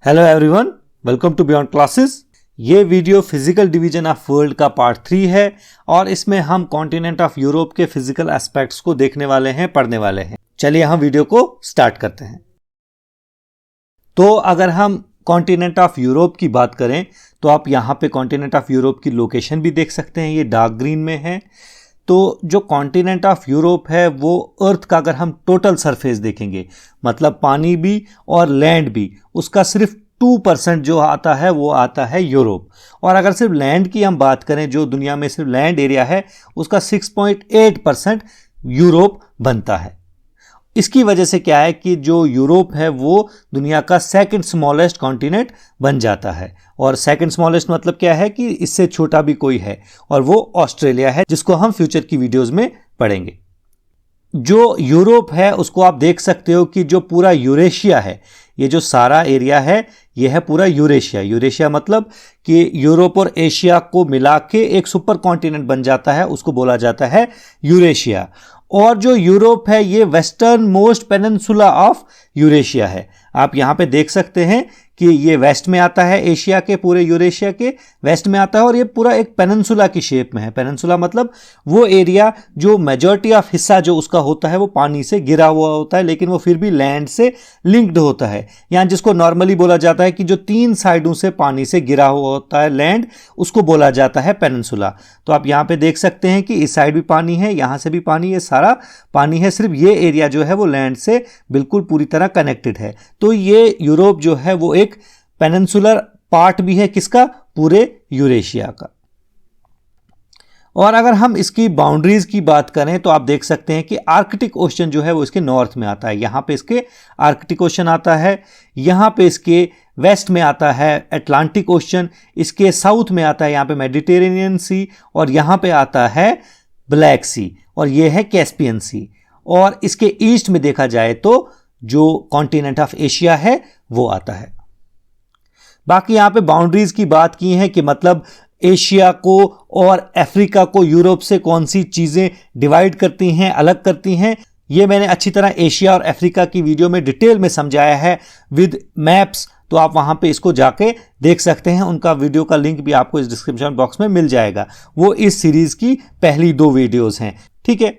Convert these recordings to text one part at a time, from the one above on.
Hello everyone, welcome to beyond classes. ये video physical division of world का part 3 है और इसमें हम कॉन्टिनेंट ऑफ यूरोप के फिजिकल एस्पेक्ट्स को देखने वाले हैं, पढ़ने वाले हैं। चलिए हम वीडियो को स्टार्ट करते हैं। तो अगर हम कॉन्टिनेंट ऑफ यूरोप की बात करें तो आप यहाँ पे कॉन्टिनेंट ऑफ यूरोप की लोकेशन भी देख सकते हैं, ये डार्क ग्रीन में है। तो जो कॉन्टिनेंट ऑफ यूरोप है वो अर्थ का अगर हम टोटल सरफेस देखेंगे, मतलब पानी भी और लैंड भी, उसका सिर्फ 2% जो आता है वो आता है यूरोप। और अगर सिर्फ लैंड की हम बात करें, जो दुनिया में सिर्फ लैंड एरिया है उसका 6.8% यूरोप बनता है। इसकी वजह से क्या है कि जो यूरोप है वो दुनिया का सेकंड स्मॉलेस्ट कॉन्टिनेंट बन जाता है। और सेकंड स्मॉलेस्ट मतलब क्या है कि इससे छोटा भी कोई है, और वो ऑस्ट्रेलिया है, जिसको हम फ्यूचर की वीडियोस में पढ़ेंगे। जो यूरोप है उसको आप देख सकते हो कि जो पूरा यूरेशिया है, ये जो सारा एरिया है ये है पूरा यूरेशिया। यूरेशिया मतलब कि यूरोप और एशिया को मिला के एक सुपर कॉन्टिनेंट बन जाता है, उसको बोला जाता है यूरेशिया। और जो यूरोप है ये western most peninsula of Eurasia है। आप यहां पे देख सकते हैं कि ये वेस्ट में आता है, एशिया के पूरे यूरेशिया के वेस्ट में आता है, और ये पूरा एक पेनिनसुला की शेप में है। पेनिनसुला मतलब वो एरिया जो मेजॉरिटी ऑफ हिस्सा जो उसका होता है वो पानी से घिरा हुआ होता है, लेकिन वो फिर भी लैंड से लिंक्ड होता है। यहाँ जिसको नॉर्मली बोला जाता है कि जो 3 साइडों से पानी से घिरा हुआ होता है लैंड, उसको बोला जाता है पेनिनसुला। तो आप यहाँ पे देख सकते हैं कि इस साइड भी पानी है, यहाँ से भी पानी, ये सारा पानी है, सिर्फ ये एरिया जो है वो लैंड से बिल्कुल पूरी तरह कनेक्टेड है। तो ये यूरोप जो है वो एक पेनिनसुलर पार्ट भी है, किसका? पूरे यूरेशिया का। और अगर हम इसकी बाउंड्रीज की बात करें तो आप देख सकते हैं कि आर्कटिक ओशन जो है वो इसके नॉर्थ में आता है। यहां पे इसके आर्कटिक ओशन आता है, यहां पे इसके वेस्ट में आता है अटलांटिक ओशन, इसके साउथ में आता है यहाँ पे मेडिटेरेनियन सी, और यहां पे आता है ब्लैक सी, और ये है कैस्पियन सी। और इसके ईस्ट में देखा जाए तो जो कॉन्टिनेंट ऑफ एशिया है वो आता है। बाकी यहां पे बाउंड्रीज की बात की है कि मतलब एशिया को और अफ्रीका को यूरोप से कौन सी चीजें डिवाइड करती हैं, अलग करती हैं, ये मैंने अच्छी तरह एशिया और अफ्रीका की वीडियो में डिटेल में समझाया है विद मैप्स। तो आप वहां पे इसको जाके देख सकते हैं, उनका वीडियो का लिंक भी आपको इस डिस्क्रिप्शन बॉक्स में मिल जाएगा। वो इस सीरीज की पहली 2 वीडियोस हैं, ठीक है।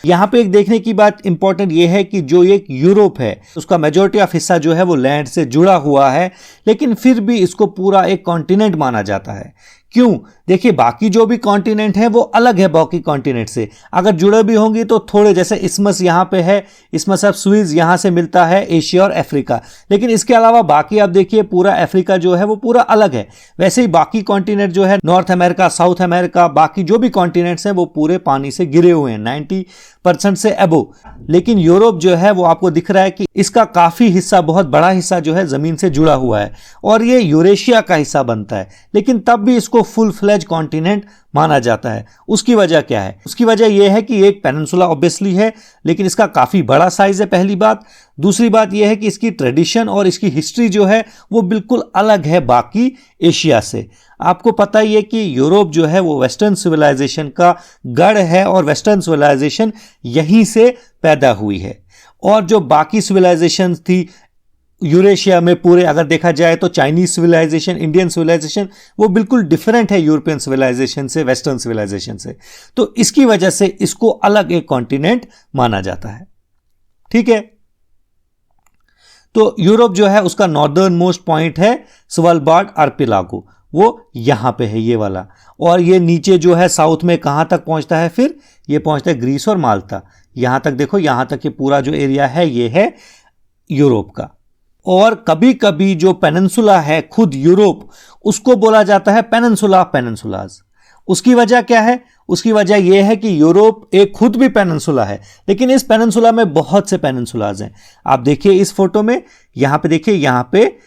यहां पे एक देखने की बात इंपॉर्टेंट ये है कि जो एक यूरोप है उसका मेजॉरिटी ऑफ हिस्सा जो है वो लैंड से जुड़ा हुआ है, लेकिन फिर भी इसको पूरा एक कॉन्टिनेंट माना जाता है। क्यों? देखिए, बाकी जो भी कॉन्टिनेंट है वो अलग है बाकी कॉन्टिनेंट से। अगर जुड़े भी होंगे तो थोड़े, जैसे इस्मस यहां पे है, इस्मस ऑफ सुएज यहां से मिलता है एशिया और अफ्रीका, लेकिन इसके अलावा बाकी आप देखिए पूरा अफ्रीका जो है वो पूरा अलग है। वैसे ही बाकी कॉन्टिनेंट जो है, नॉर्थ अमेरिका, साउथ अमेरिका, बाकी जो भी कॉन्टिनेंट्स हैं वो पूरे पानी से घिरे हुए हैं 90% से अबो। लेकिन यूरोप जो है वो आपको दिख रहा है कि इसका काफी हिस्सा, बहुत बड़ा हिस्सा जो है जमीन से जुड़ा हुआ है, और ये यूरेशिया का हिस्सा बनता है, लेकिन तब भी इसको फुल फ्लेज कॉन्टिनेंट माना जाता है। उसकी वजह क्या है? उसकी वजह यह है कि एक पेनिनसुला ऑब्वियसली है, लेकिन इसका काफी बड़ा साइज है, पहली बात। दूसरी बात यह है कि इसकी ट्रेडिशन और इसकी हिस्ट्री जो है वो बिल्कुल अलग है बाकी एशिया से। आपको पता ही है कि यूरोप जो है वो वेस्टर्न सिविलाइजेशन का गढ़ है, और वेस्टर्न सिविलाइजेशन यहीं से पैदा हुई है। और जो बाकी सिविलाइजेशन थी यूरेशिया में पूरे, अगर देखा जाए तो चाइनीज सिविलाइजेशन, इंडियन सिविलाइजेशन, वो बिल्कुल डिफरेंट है यूरोपियन सिविलाइजेशन से, वेस्टर्न सिविलाइजेशन से। तो इसकी वजह से इसको अलग एक कॉन्टिनेंट माना जाता है, ठीक है। तो यूरोप जो है उसका नॉर्दर्न मोस्ट पॉइंट है स्वालबार्ड आर्किपेलागो, वो यहां पे है, ये वाला। और ये नीचे जो है साउथ में कहां तक पहुंचता है? फिर ये पहुंचता है ग्रीस और माल्टा, यहां तक देखो, यहां तक ये पूरा जो एरिया है ये है यूरोप का। और कभी कभी जो पेनिनसुला है खुद यूरोप, उसको बोला जाता है पेनिनसुला ऑफ पेनिनसुलाज। उसकी वजह क्या है? उसकी वजह यह है कि यूरोप एक खुद भी पेनिनसुला है, लेकिन इस पेनिनसुला में बहुत से पेनिनसुलाज हैं। आप देखिए इस फोटो में, यहां पे देखिए, यहां पे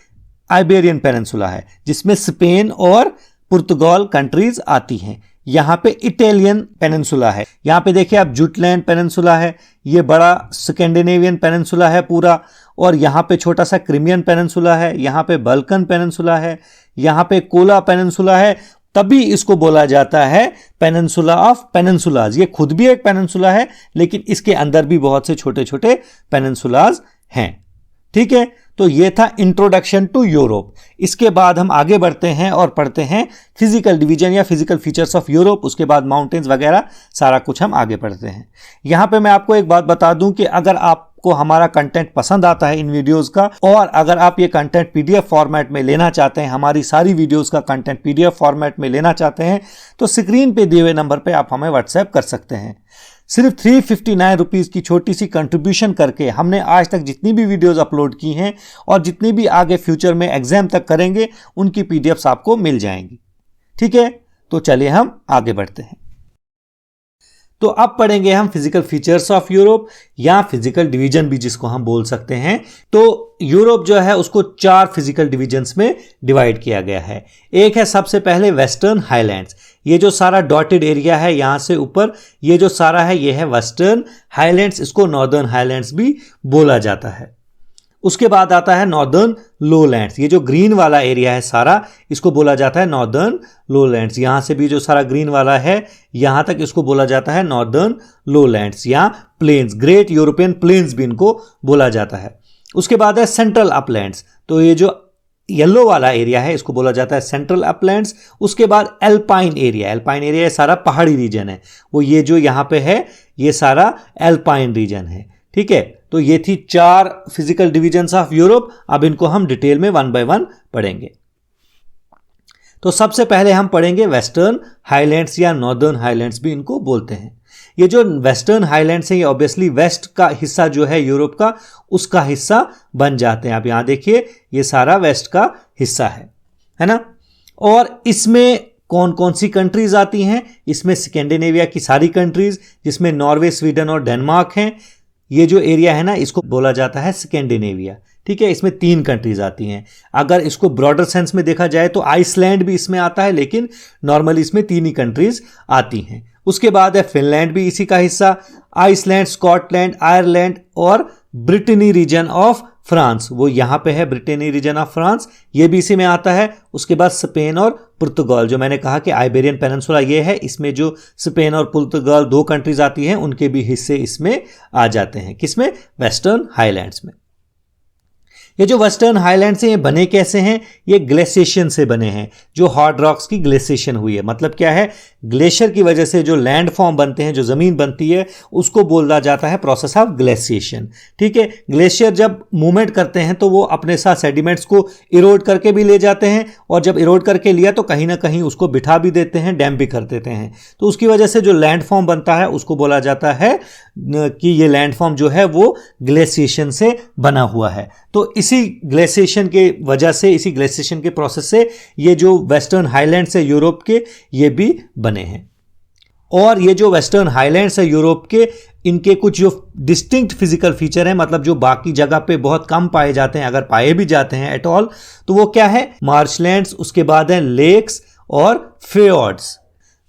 आइबेरियन पेनिनसुला है जिसमें स्पेन और पुर्तगाल कंट्रीज आती हैं। यहां पे इटालियन पेनिनसुला है, यहां पे देखिए आप जुटलैंड पेनिनसुला है, ये बड़ा स्कैंडिनेवियन पेनिनसुला है पूरा। और यहां पे छोटा सा क्रीमियन पेनिनसुला है, यहां पे बल्कन पेनिनसुला है, यहां पे कोला पेनिनसुला है। तभी इसको बोला जाता है पेनिनसुला ऑफ पेनिनसुलाज। ये खुद भी एक पेनिनसुला है, लेकिन इसके अंदर भी बहुत से छोटे छोटे पेनिनसुलाज हैं। ठीक है, तो ये था इंट्रोडक्शन टू यूरोप। इसके बाद हम आगे बढ़ते हैं और पढ़ते हैं फिजिकल डिवीजन या फिजिकल फीचर्स ऑफ यूरोप, उसके बाद माउंटेन्स वगैरह सारा कुछ हम आगे पढ़ते हैं। यहां पे मैं आपको एक बात बता दूं कि अगर आपको हमारा कंटेंट पसंद आता है इन वीडियोस का, और अगर आप ये कंटेंट पीडीएफ फॉर्मेट में लेना चाहते हैं, हमारी सारी वीडियोस का कंटेंट पीडीएफ फॉर्मेट में लेना चाहते हैं, तो स्क्रीन पे दिए हुए नंबर पे आप हमें व्हाट्सएप कर सकते हैं। सिर्फ 359 रुपीज़ की छोटी सी कंट्रीब्यूशन करके हमने आज तक जितनी भी वीडियोस अपलोड की हैं और जितनी भी आगे फ्यूचर में एग्जाम तक करेंगे, उनकी पीडीएफ्स आपको मिल जाएंगी। ठीक है, तो चलिए हम आगे बढ़ते हैं। तो अब पढ़ेंगे हम फिजिकल फीचर्स ऑफ यूरोप या फिजिकल डिवीजन भी जिसको हम बोल सकते हैं। तो यूरोप जो है उसको 4 फिजिकल डिवीजन्स में डिवाइड किया गया है। एक है सबसे पहले वेस्टर्न हाईलैंड्स, ये जो सारा डॉटेड एरिया है यहां से ऊपर, ये जो सारा है ये है वेस्टर्न हाईलैंड्स, इसको नॉर्दर्न हाईलैंड्स भी बोला जाता है। उसके बाद आता है नॉर्दर्न लोलैंड्स, ये जो ग्रीन वाला एरिया है सारा, इसको बोला जाता है नॉर्दर्न लोलैंड्स। यहां से भी जो सारा ग्रीन वाला है यहां तक इसको बोला जाता है नॉर्दर्न लोलैंड्स या प्लेन्स, ग्रेट यूरोपियन प्लेन्स भी इनको बोला जाता है। उसके बाद है सेंट्रल अपलैंड्स, तो ये जो येलो वाला एरिया है इसको बोला जाता है सेंट्रल अपलैंड्स। उसके बाद एल्पाइन एरिया, एल्पाइन एरिया सारा पहाड़ी रीजन है, वो ये जो यहां पे है ये सारा एल्पाइन रीजन है। ठीक है, तो ये थी 4 फिजिकल डिवीजन्स ऑफ यूरोप। अब इनको हम डिटेल में 1 बाय 1 पढ़ेंगे। तो सबसे पहले हम पढ़ेंगे वेस्टर्न हाईलैंड्स या नॉर्दर्न हाईलैंड्स भी इनको बोलते हैं। ये जो वेस्टर्न हाईलैंड्स है ये ऑब्वियसली वेस्ट का हिस्सा जो है यूरोप का, उसका हिस्सा बन जाते हैं। आप यहां देखिए ये सारा वेस्ट का हिस्सा है ना। और इसमें कौन कौन सी कंट्रीज आती हैं? इसमें स्कैंडिनेविया की सारी कंट्रीज, जिसमें नॉर्वे, स्वीडन और डेनमार्क हैं। ये जो एरिया है ना इसको बोला जाता है स्कैंडिनेविया। ठीक है, इसमें 3 कंट्रीज आती हैं। अगर इसको ब्रॉडर सेंस में देखा जाए तो आइसलैंड भी इसमें आता है, लेकिन नॉर्मली इसमें 3 ही कंट्रीज आती हैं। उसके बाद है फिनलैंड भी इसी का हिस्सा, आइसलैंड, स्कॉटलैंड, आयरलैंड और ब्रिटेनी रीजन ऑफ फ्रांस, वो यहां पे है ब्रिटेनी रीजन ऑफ फ्रांस, ये भी इसी में आता है। उसके बाद स्पेन और पुर्तगाल, जो मैंने कहा कि आइबेरियन पेनिनसुला ये है, इसमें जो स्पेन और पुर्तगाल 2 कंट्रीज आती हैं उनके भी हिस्से इसमें आ जाते हैं। किसमें? वेस्टर्न हाईलैंड्स में। ये जो वेस्टर्न हाईलैंड्स हैं ये बने कैसे हैं? ये ग्लेशिएशन से बने हैं, जो हॉट रॉक्स की ग्लेशिएशन हुई है। मतलब क्या है? ग्लेशियर की वजह से जो लैंड फॉर्म बनते हैं, जो जमीन बनती है, उसको बोला जाता है प्रोसेस ऑफ ग्लेशिएशन। ठीक है, ग्लेशियर जब मूवमेंट करते हैं तो वो अपने साथ सेडिमेंट्स को इरोड करके भी ले जाते हैं, और जब इरोड करके लिया तो कहीं ना कहीं उसको बिठा भी देते हैं, डैम भी कर देते हैं। तो उसकी वजह से जो लैंड फॉर्म बनता है उसको बोला जाता है कि ये लैंड फॉर्म जो है वो ग्लेशिएशन से बना हुआ है। तो इसी ग्लेशिएशन के वजह से, इसी ग्लेशिएशन के प्रोसेस से ये जो वेस्टर्न हाईलैंड्स है यूरोप के, ये भी बने हैं। और ये जो वेस्टर्न हाईलैंड्स है यूरोप के, इनके कुछ जो डिस्टिंक्ट फिजिकल फीचर हैं, मतलब जो बाकी जगह पे बहुत कम पाए जाते हैं, अगर पाए भी जाते हैं एट ऑल, तो वो क्या है? मार्शलैंड्स, उसके बाद है लेक्स और फ्योर्ड्स।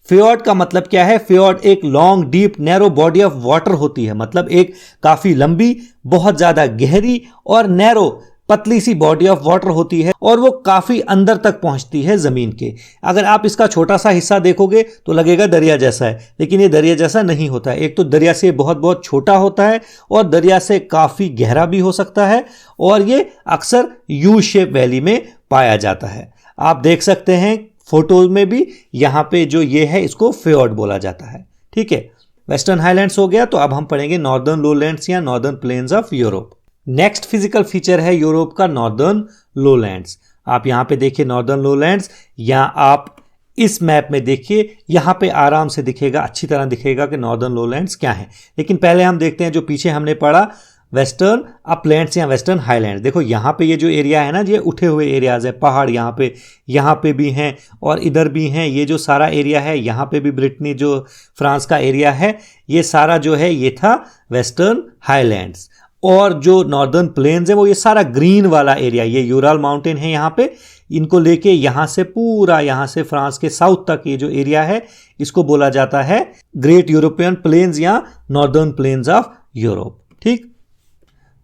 फ्योर्ड का मतलब क्या है? फ्योर्ड एक long, deep, narrow body of water होती है, मतलब एक काफी लंबी, बहुत ज्यादा गहरी और नैरो, पतली सी बॉडी ऑफ वाटर होती है, और वो काफी अंदर तक पहुंचती है जमीन के। अगर आप इसका छोटा सा हिस्सा देखोगे तो लगेगा दरिया जैसा है, लेकिन ये दरिया जैसा नहीं होता है। एक तो दरिया से बहुत बहुत छोटा होता है, और दरिया से काफी गहरा भी हो सकता है, और ये अक्सर यू शेप वैली में पाया जाता है। आप देख सकते हैं फोटोज में भी, यहां पे जो ये है इसको फ्योर्ड बोला जाता है। ठीक है, वेस्टर्न हाईलैंड्स हो गया। तो अब हम पढ़ेंगे नॉर्दर्न लोलैंड्स या northern plains of Europe. Next physical feature है यूरोप का नॉर्दर्न लोलैंड्स। आप यहां पे देखिए नॉर्दर्न लोलैंड्स, या आप इस मैप में देखिए, यहां पे आराम से दिखेगा, अच्छी तरह दिखेगा कि नॉर्दर्न लोलैंड्स क्या है। लेकिन पहले हम देखते हैं जो पीछे हमने पढ़ा, वेस्टर्न अपलैंड्स या वेस्टर्न हाईलैंड्स। देखो यहाँ पे ये जो एरिया है ना, ये उठे हुए एरियाज है, पहाड़ यहाँ पे भी हैं और इधर भी हैं। ये जो सारा एरिया है, यहाँ पे भी ब्रिटनी जो फ्रांस का एरिया है, ये सारा जो है ये था वेस्टर्न हाईलैंड्स। और जो नॉर्दर्न प्लेन्स है वो ये सारा ग्रीन वाला एरिया, ये यूराल माउंटेन है यहाँ पे, इनको लेके यहाँ से पूरा, यहाँ से फ्रांस के साउथ तक ये जो एरिया है इसको बोला जाता है ग्रेट यूरोपियन प्लेन्स या नॉर्दर्न प्लेन्स ऑफ यूरोप। ठीक,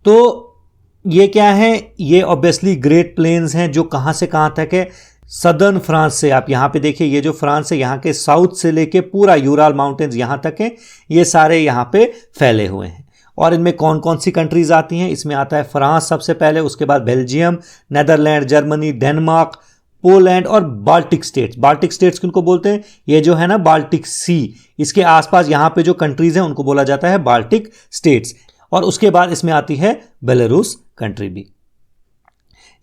तो ये क्या है? ये ऑब्वियसली ग्रेट प्लेन्स हैं जो कहाँ से कहाँ तक है? सदर्न फ्रांस से। आप यहाँ पे देखिए, ये जो फ्रांस है यहाँ के साउथ से लेके पूरा यूराल माउंटेन्स यहाँ तक है, ये सारे यहाँ पे फैले हुए हैं। और इनमें कौन कौन सी कंट्रीज आती हैं, इसमें आता है फ्रांस सबसे पहले, उसके बाद Belgium, Netherland, Germany, Denmark, Poland और बाल्टिक स्टेट्स। बाल्टिक स्टेट्स किनको बोलते हैं, ये जो है ना बाल्टिक सी, इसके आसपास यहाँ पे जो कंट्रीज हैं उनको बोला जाता है बाल्टिक स्टेट्स। और उसके बाद इसमें आती है बेलारूस कंट्री भी।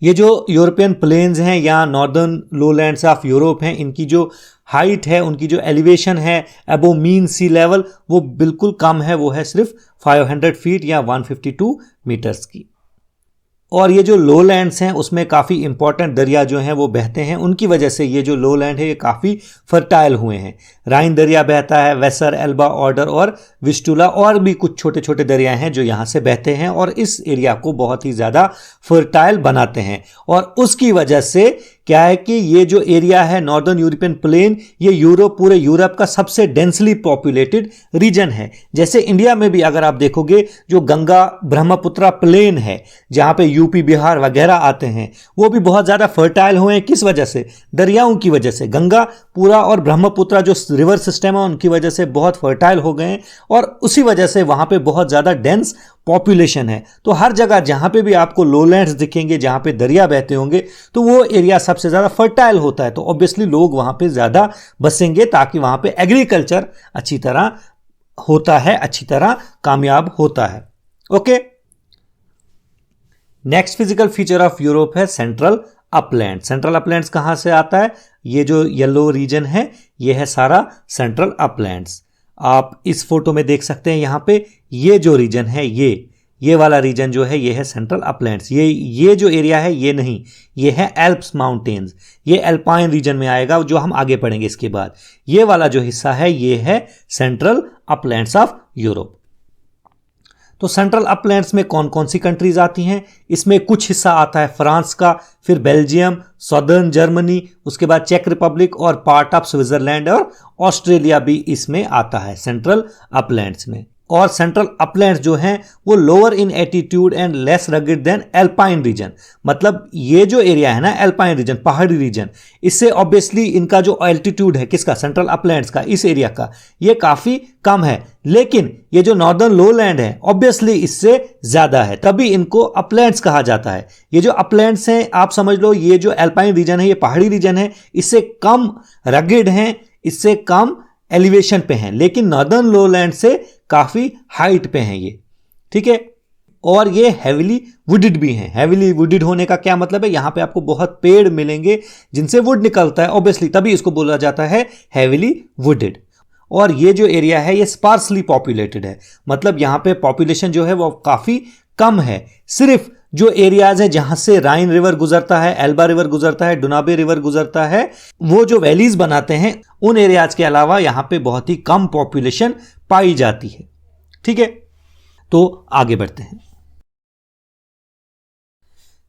ये जो यूरोपियन प्लेन्स हैं या नॉर्दर्न लोलैंड्स ऑफ यूरोप हैं, इनकी जो हाइट है, उनकी जो एलिवेशन है अबो मीन सी लेवल, वो बिल्कुल कम है, वो है सिर्फ 500 फीट या 152 मीटर्स की। और ये जो लोलैंड्स हैं उसमें काफ़ी इंपॉर्टेंट दरिया जो हैं वो बहते हैं, उनकी वजह से ये जो लोलैंड है ये काफ़ी फर्टाइल हुए हैं। राइन दरिया बहता है, वेसर, एल्बा, ऑर्डर और विस्टुला, और भी कुछ छोटे छोटे दरिया हैं जो यहाँ से बहते हैं और इस एरिया को बहुत ही ज़्यादा फर्टाइल बनाते हैं। और उसकी वजह से क्या है कि ये जो एरिया है नॉर्दर्न यूरोपियन प्लेन, ये यूरोप, पूरे यूरोप का सबसे डेंसली पॉपुलेटेड रीजन है। जैसे इंडिया में भी अगर आप देखोगे जो गंगा ब्रह्मपुत्र प्लेन है जहाँ पे यूपी, बिहार वगैरह आते हैं, वो भी बहुत ज़्यादा फर्टाइल हुए हैं। किस वजह से? दरियाओं की वजह से। गंगा पूरा और ब्रह्मपुत्र जो रिवर सिस्टम है उनकी वजह से बहुत फर्टाइल हो गए हैं और उसी वजह से वहाँ पे बहुत ज़्यादा डेंस पॉपुलेशन है। तो हर जगह जहाँ पे भी आपको लोलैंड्स दिखेंगे, जहाँ पे दरिया बहते होंगे, तो वो एरिया सबसे ज़्यादा फर्टाइल होता है। तो ऑब्वियसली लोग वहाँ पे ज़्यादा बसेंगे ताकि वहाँ पे एग्रीकल्चर अच्छी तरह होता है, अच्छी तरह कामयाब होता है। Okay, next physical feature of Europe है सेंट्रल अपलैंड। सेंट्रल अपलैंड्स कहाँ से आता है? ये जो येलो रीजन है ये है सारा सेंट्रल अपलैंड्स। आप इस फोटो में देख सकते हैं, यहाँ पे ये जो रीजन है, ये वाला रीजन जो है ये है सेंट्रल अपलैंड्स। ये जो एरिया है ये नहीं, ये है एल्प्स माउंटेन्स, ये एल्पाइन रीजन में आएगा जो हम आगे पढ़ेंगे इसके बाद। ये वाला जो हिस्सा है ये है सेंट्रल अपलैंड्स ऑफ यूरोप। तो सेंट्रल अपलैंड्स में कौन कौन सी कंट्रीज आती हैं? इसमें कुछ हिस्सा आता है फ्रांस का, फिर बेल्जियम, सदर्न जर्मनी, उसके बाद चेक रिपब्लिक और पार्ट ऑफ स्विट्जरलैंड और ऑस्ट्रेलिया भी इसमें आता है सेंट्रल अपलैंड्स में। और सेंट्रल अपलैंड्स जो हैं वो lower in attitude and less rugged than alpine region. मतलब ये जो एरिया है ना एल्पाइन रीजन, पहाड़ी रीजन, इससे ऑब्वियसली इनका जो एल्टीट्यूड है किसका? सेंट्रल अपलैंड्स का, इस एरिया का, ये काफ़ी कम है। लेकिन ये जो नॉर्दर्न लोलैंड है ऑब्वियसली इससे ज़्यादा है, तभी इनको अपलैंड्स कहा जाता है। ये जो अपलैंड्स हैं आप समझ लो, ये जो एल्पाइन रीजन है ये पहाड़ी रीजन है, इससे कम रगेड हैं, इससे कम एलिवेशन पे हैं, लेकिन नॉर्दर्न लोलैंड से काफी हाइट पे हैं ये, ठीक है। और ये हेविली वुडेड भी हैं। हेविली वुडेड होने का क्या मतलब है? यहां पे आपको बहुत पेड़ मिलेंगे जिनसे वुड निकलता है ऑब्वियसली, तभी इसको बोला जाता है हेविली वुडेड। और ये जो एरिया है ये स्पार्सली पॉपुलेटेड है, मतलब यहां पे पॉपुलेशन जो है वो काफी कम है। सिर्फ जो एरियाज है जहां से राइन रिवर गुजरता है, एल्बा रिवर गुजरता है, डुनाबे रिवर गुजरता है, वो जो वैलीज बनाते हैं उन एरियाज के अलावा यहां पे बहुत ही कम पॉपुलेशन पाई जाती है, ठीक है। तो आगे बढ़ते हैं।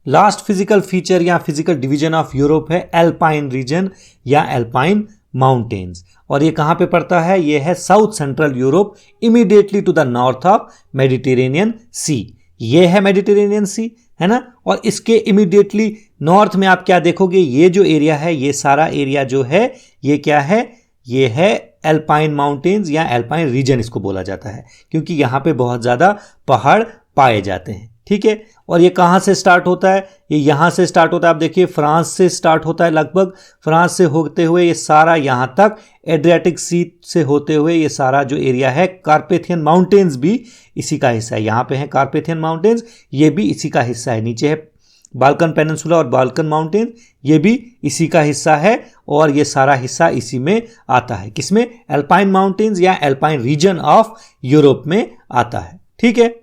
लास्ट फिजिकल फीचर या फिजिकल डिवीजन ऑफ यूरोप है एल्पाइन रीजन या एल्पाइन माउंटेन्स। और ये कहां पे पड़ता है? ये है south central Europe, immediately to the north of Mediterranean sea. ये है मेडिटेरेनियन सी, है ना। और इसके इमीडिएटली नॉर्थ में आप क्या देखोगे? ये जो एरिया है, ये सारा एरिया जो है ये क्या है? ये है एल्पाइन माउंटेन्स या एल्पाइन रीजन इसको बोला जाता है, क्योंकि यहाँ पे बहुत ज़्यादा पहाड़ पाए जाते हैं, ठीक है। और ये कहाँ से स्टार्ट होता है? ये यहाँ से स्टार्ट होता है, आप देखिए फ्रांस से स्टार्ट होता है, लगभग फ्रांस से होते हुए ये सारा यहाँ तक एड्रियाटिक सी से होते हुए ये सारा जो एरिया है, कार्पेथियन माउंटेन्स भी इसी का हिस्सा है। यहाँ पे है कार्पेथियन माउंटेन्स, ये भी इसी का हिस्सा है। नीचे है बाल्कन पेनिनसुला और बाल्कन माउंटेन, ये भी इसी का हिस्सा है। और ये सारा हिस्सा इसी में आता है, किसमें? एल्पाइन माउंटेन्स या एल्पाइन रीजन ऑफ यूरोप में आता है, ठीक है।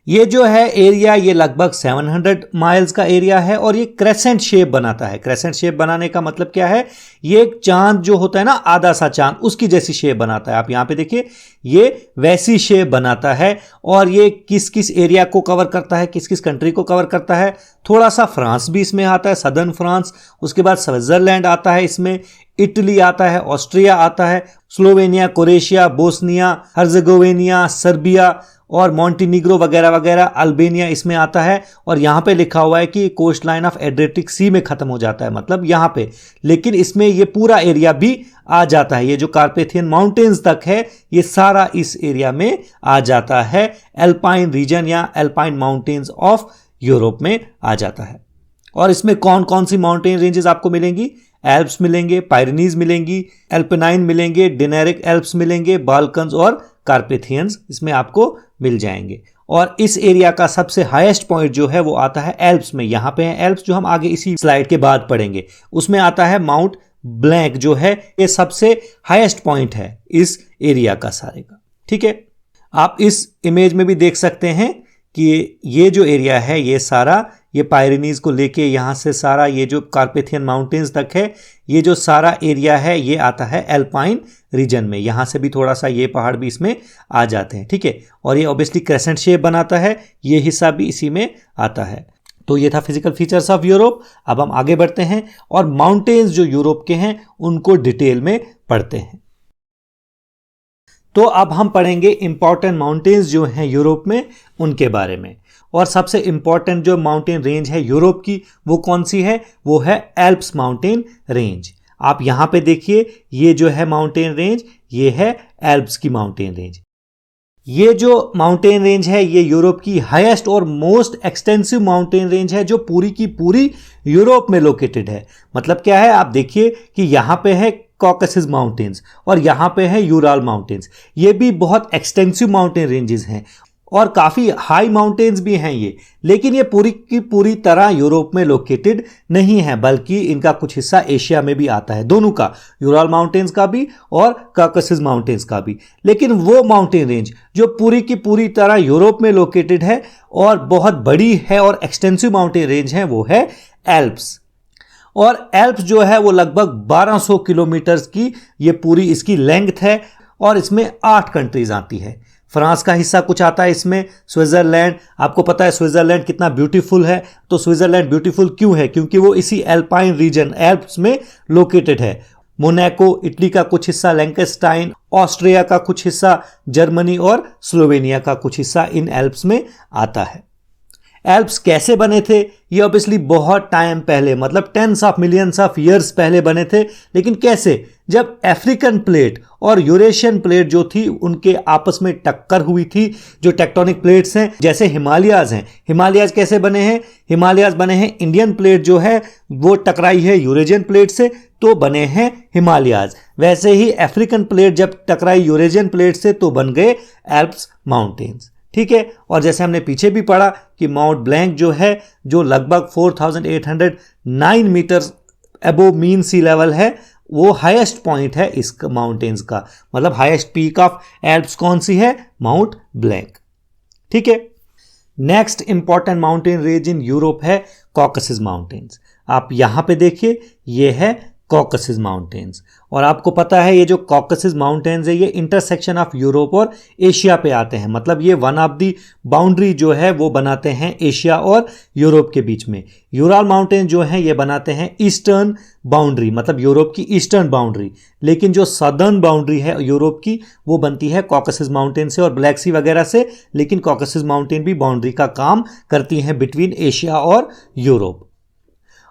ये जो है एरिया ये लगभग 700 माइल्स का एरिया है और ये क्रेसेंट शेप बनाता है। क्रेसेंट शेप बनाने का मतलब क्या है? ये एक चांद जो होता है ना, आधा सा चांद, उसकी जैसी शेप बनाता है। आप यहां पे देखिए ये वैसी शेप बनाता है। और ये किस किस एरिया को कवर करता है, किस किस कंट्री को कवर करता है? थोड़ा सा फ्रांस भी इसमें आता है, सदर्न फ्रांस, उसके बाद स्विट्जरलैंड आता है इसमें, इटली आता है, ऑस्ट्रिया आता है, Slovenia, Croatia, Bosnia Herzegovina, Serbia और मॉन्टीनीग्रो वगैरह वगैरह, अल्बेनिया इसमें आता है। और यहाँ पे लिखा हुआ है कि कोस्ट लाइन ऑफ एड्रियाटिक सी में खत्म हो जाता है, मतलब यहाँ पे, लेकिन इसमें ये पूरा एरिया भी आ जाता है। ये जो कार्पेथियन माउंटेन्स तक है ये सारा इस एरिया में आ जाता है, एल्पाइन रीजन या एल्पाइन माउंटेन्स ऑफ यूरोप में आ जाता है। और इसमें कौन कौन सी माउंटेन रेंजेस आपको मिलेंगी? एल्प्स मिलेंगे, पायरेनीज मिलेंगी, एल्पेनाइन मिलेंगे, डिनेरिक एल्प्स मिलेंगे, बाल्कन्स और कार्पेथियंस इसमें आपको मिल जाएंगे। और इस एरिया का सबसे हाईएस्ट पॉइंट जो है वो आता है एल्प्स में। यहां पे है एल्प्स, जो हम आगे इसी स्लाइड के बाद पढ़ेंगे। उसमें आता है माउंट ब्लैंक, जो है ये सबसे हाईएस्ट पॉइंट है इस एरिया का सारे का। ठीक है, आप इस इमेज में भी देख सकते हैं कि ये जो एरिया है ये सारा, ये पायरेनीज को लेके यहाँ से सारा ये जो कार्पेथियन माउंटेन्स तक है, ये जो सारा एरिया है ये आता है एल्पाइन रीजन में। यहाँ से भी थोड़ा सा ये पहाड़ भी इसमें आ जाते हैं। ठीक है, और ये ऑब्वियसली क्रेसेंट शेप बनाता है, ये हिस्सा भी इसी में आता है। तो ये था फिजिकल फीचर्स ऑफ यूरोप। अब हम आगे बढ़ते हैं और माउंटेन्स जो यूरोप के हैं उनको डिटेल में पढ़ते हैं। तो अब हम पढ़ेंगे इंपॉर्टेंट माउंटेन्स जो हैं यूरोप में, उनके बारे में। और सबसे इंपॉर्टेंट जो माउंटेन रेंज है यूरोप की वो कौन सी है? वो है एल्प्स माउंटेन रेंज। आप यहां पे देखिए, ये जो है माउंटेन रेंज, ये है एल्प्स की माउंटेन रेंज। ये जो माउंटेन रेंज है ये यूरोप की हाईएस्ट और मोस्ट एक्सटेंसिव माउंटेन रेंज है, जो पूरी की पूरी यूरोप में लोकेटेड है। मतलब क्या है, आप देखिए कि यहां पे है कॉकसिस माउंटेन्स और यहां पे है यूराल माउंटेन्स। ये भी बहुत एक्सटेंसिव माउंटेन रेंजेस हैं और काफ़ी हाई माउंटेन्स भी हैं ये, लेकिन ये पूरी की पूरी तरह यूरोप में लोकेटेड नहीं है, बल्कि इनका कुछ हिस्सा एशिया में भी आता है, दोनों का, यूराल माउंटेन्स का भी और कॉकसिस माउंटेन्स का भी। लेकिन वो माउंटेन रेंज जो पूरी की पूरी तरह यूरोप में लोकेटेड है और बहुत बड़ी है और एक्सटेंसिव माउंटेन रेंज है, वो है एल्प्स। और एल्प्स जो है वो लगभग 1200 किलोमीटर की ये पूरी इसकी लेंथ है और इसमें 8 कंट्रीज आती है। फ्रांस का हिस्सा कुछ आता है इसमें, स्विट्जरलैंड, आपको पता है स्विट्जरलैंड कितना ब्यूटीफुल है। तो स्विट्जरलैंड ब्यूटीफुल क्यों है? क्योंकि वो इसी एल्पाइन रीजन एल्प्स में लोकेटेड है। मोनाको, इटली का कुछ हिस्सा, लैंकेस्टाइन, ऑस्ट्रिया का कुछ हिस्सा, जर्मनी और स्लोवेनिया का कुछ हिस्सा इन एल्प्स में आता है। एल्प्स कैसे बने थे? ये ऑब्वियसली बहुत टाइम पहले, मतलब tens of millions of years पहले बने थे। लेकिन कैसे? जब अफ्रीकन प्लेट और यूरेशियन प्लेट जो थी उनके आपस में टक्कर हुई थी। जो टेक्टोनिक प्लेट्स हैं, जैसे हिमालयाज हैं, हिमालयाज कैसे बने हैं? हिमालयाज बने हैं, इंडियन प्लेट जो है वो टकराई है यूरेशियन प्लेट से, तो बने हैं हिमालयाज। वैसे ही अफ्रीकन प्लेट जब टकराई यूरेशियन प्लेट से तो बन गए एल्प्स माउंटेन्स। ठीक है, और जैसे हमने पीछे भी पढ़ा कि माउंट ब्लैंक जो है, जो लगभग 4809 मीटर्स अबोव मीन सी लेवल है, वो हाईएस्ट पॉइंट है इस माउंटेन्स का। मतलब हाईएस्ट पीक ऑफ एल्प्स कौन सी है? Mount blank. ठीक है, next important mountain range in Europe है कॉकसिस माउंटेन्स। आप यहां पे देखिए, ये है कॉकसिस माउंटेन्स। और आपको पता है ये जो कॉकसिस माउंटेन्स है ये इंटरसेक्शन ऑफ यूरोप और एशिया पे आते हैं। मतलब ये वन ऑफ दी बाउंड्री जो है वो बनाते हैं एशिया और यूरोप के बीच में। यूराल माउंटेन जो हैं ये बनाते हैं ईस्टर्न बाउंड्री, मतलब यूरोप की ईस्टर्न बाउंड्री। लेकिन जो सदर्न बाउंड्री है यूरोप की वो बनती है कॉकसिस माउंटेन से और ब्लैक सी वगैरह से। लेकिन कॉकसिस माउंटेन भी बाउंड्री का काम करती हैं बिटवीन एशिया और यूरोप।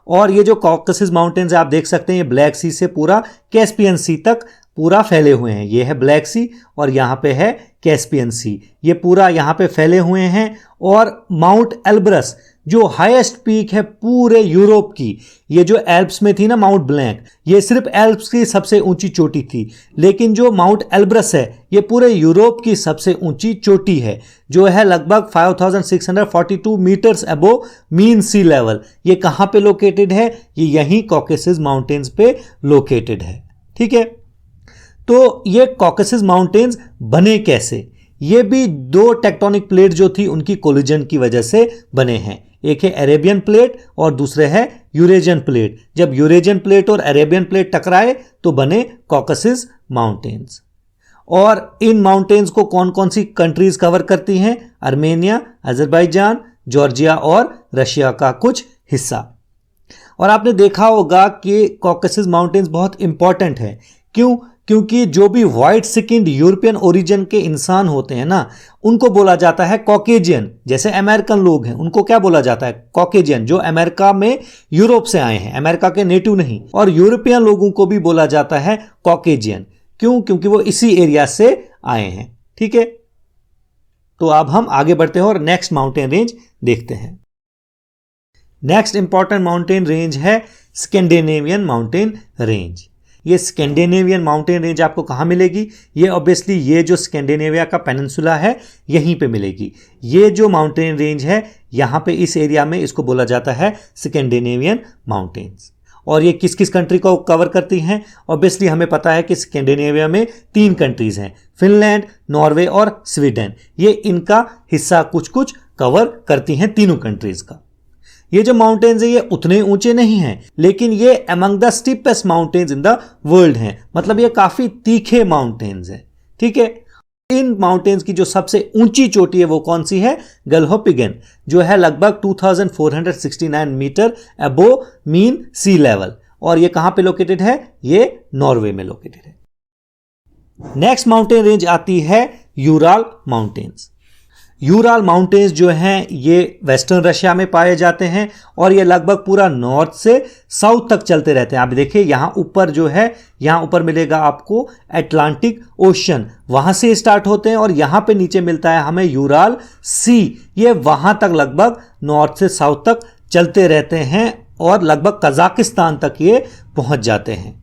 और ये जो कॉकसिस माउंटेन्स आप देख सकते हैं, ये ब्लैक सी से पूरा कैस्पियन सी तक पूरा फैले हुए हैं। ये है ब्लैक सी और यहाँ पे है कैस्पियन सी, ये पूरा यहाँ पे फैले हुए हैं। और माउंट एल्ब्रस जो हाईएस्ट पीक है पूरे यूरोप की, ये जो एल्प्स में थी ना माउंट ब्लैंक, ये सिर्फ एल्प्स की सबसे ऊंची चोटी थी। लेकिन जो माउंट एल्ब्रस है ये पूरे यूरोप की सबसे ऊंची चोटी है, जो है लगभग 5642 मीटर्स अबोव मीन सी लेवल। ये कहाँ पे लोकेटेड है? ये यहीं कॉकेसिस माउंटेन्स पे लोकेटेड है। ठीक है, तो ये कॉकसिस माउंटेन्स बने कैसे? ये भी दो टेक्टोनिक प्लेट जो थी उनकी कोलिजन की वजह से बने हैं। एक है अरेबियन प्लेट और दूसरे है यूरेशियन प्लेट। जब यूरेशियन प्लेट और अरेबियन प्लेट टकराए तो बने कॉकसिस माउंटेन्स। और इन माउंटेन्स को कौन कौन सी कंट्रीज कवर करती हैं? आर्मेनिया, अजरबैजान, जॉर्जिया और रशिया का कुछ हिस्सा। और आपने देखा होगा कि कॉकेसस माउंटेन्स बहुत इंपॉर्टेंट है। क्यों? क्योंकि जो भी व्हाइट स्किन्ड यूरोपियन ओरिजिन के इंसान होते हैं ना, उनको बोला जाता है कॉकेजियन। जैसे अमेरिकन लोग हैं, उनको क्या बोला जाता है? कॉकेजियन, जो अमेरिका में यूरोप से आए हैं, अमेरिका के नेटिव नहीं। और यूरोपियन लोगों को भी बोला जाता है कॉकेजियन। क्यों? क्योंकि वो इसी एरिया से आए हैं। ठीक है, तो अब हम आगे बढ़ते हैं और नेक्स्ट माउंटेन रेंज देखते हैं। नेक्स्ट इंपॉर्टेंट माउंटेन रेंज है स्कैंडिनेवियन माउंटेन रेंज। ये स्कैंडिनेवियन माउंटेन रेंज आपको कहाँ मिलेगी? ये ऑब्वियसली ये जो स्कैंडिनेविया का पेनिनसुला है, यहीं पे मिलेगी। ये जो माउंटेन रेंज है, यहाँ पे इस एरिया में इसको बोला जाता है स्कैंडिनेवियन माउंटेन्स। और ये किस किस कंट्री को कवर करती हैं? ऑब्वियसली हमें पता है कि स्कैंडिनेविया में 3 कंट्रीज हैं, फिनलैंड, नॉर्वे और स्वीडन। ये इनका हिस्सा कुछ कुछ कवर करती हैं, तीनों कंट्रीज का। ये जो माउंटेन्स है ये उतने ऊंचे नहीं हैं, लेकिन ये among the steepest mountains in the world हैं। मतलब ये काफी तीखे माउंटेन्स हैं। ठीक है, इन माउंटेन्स की जो सबसे ऊंची चोटी है वो कौन सी है? गल्होपिगेन, जो है लगभग 2469 मीटर अबोव मीन सी लेवल। और ये कहां पे लोकेटेड है? ये नॉर्वे में लोकेटेड है। नेक्स्ट माउंटेन रेंज आती है यूराल माउंटेन्स। यूराल माउंटेन्स जो हैं ये वेस्टर्न रशिया में पाए जाते हैं और ये लगभग पूरा नॉर्थ से साउथ तक चलते रहते हैं। आप देखिए यहाँ ऊपर जो है, यहाँ ऊपर मिलेगा आपको अटलांटिक ओशन, वहाँ से स्टार्ट होते हैं और यहाँ पे नीचे मिलता है हमें यूराल सी। ये वहाँ तक लगभग नॉर्थ से साउथ तक चलते रहते हैं और लगभग कजाकिस्तान तक ये पहुँच जाते हैं।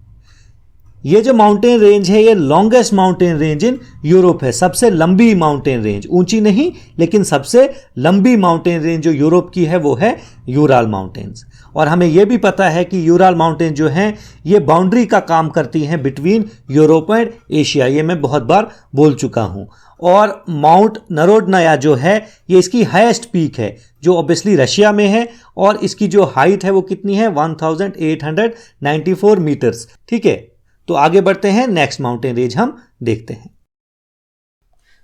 ये जो माउंटेन रेंज है ये longest mountain range in Europe है। सबसे लंबी माउंटेन रेंज, ऊंची नहीं लेकिन सबसे लंबी माउंटेन रेंज जो यूरोप की है वो है यूराल माउंटेन्स। और हमें यह भी पता है कि यूराल माउंटेन जो हैं ये बाउंड्री का काम करती हैं बिटवीन यूरोप एंड एशिया। ये मैं बहुत बार बोल चुका हूं। और माउंट नरोडनाया जो है ये इसकी हाईएस्ट पीक है, जो ऑब्वियसली रशिया में है। और इसकी जो हाइट है वो कितनी है? 1894 मीटर्स। ठीक है, तो आगे बढ़ते हैं, नेक्स्ट माउंटेन रेंज हम देखते हैं।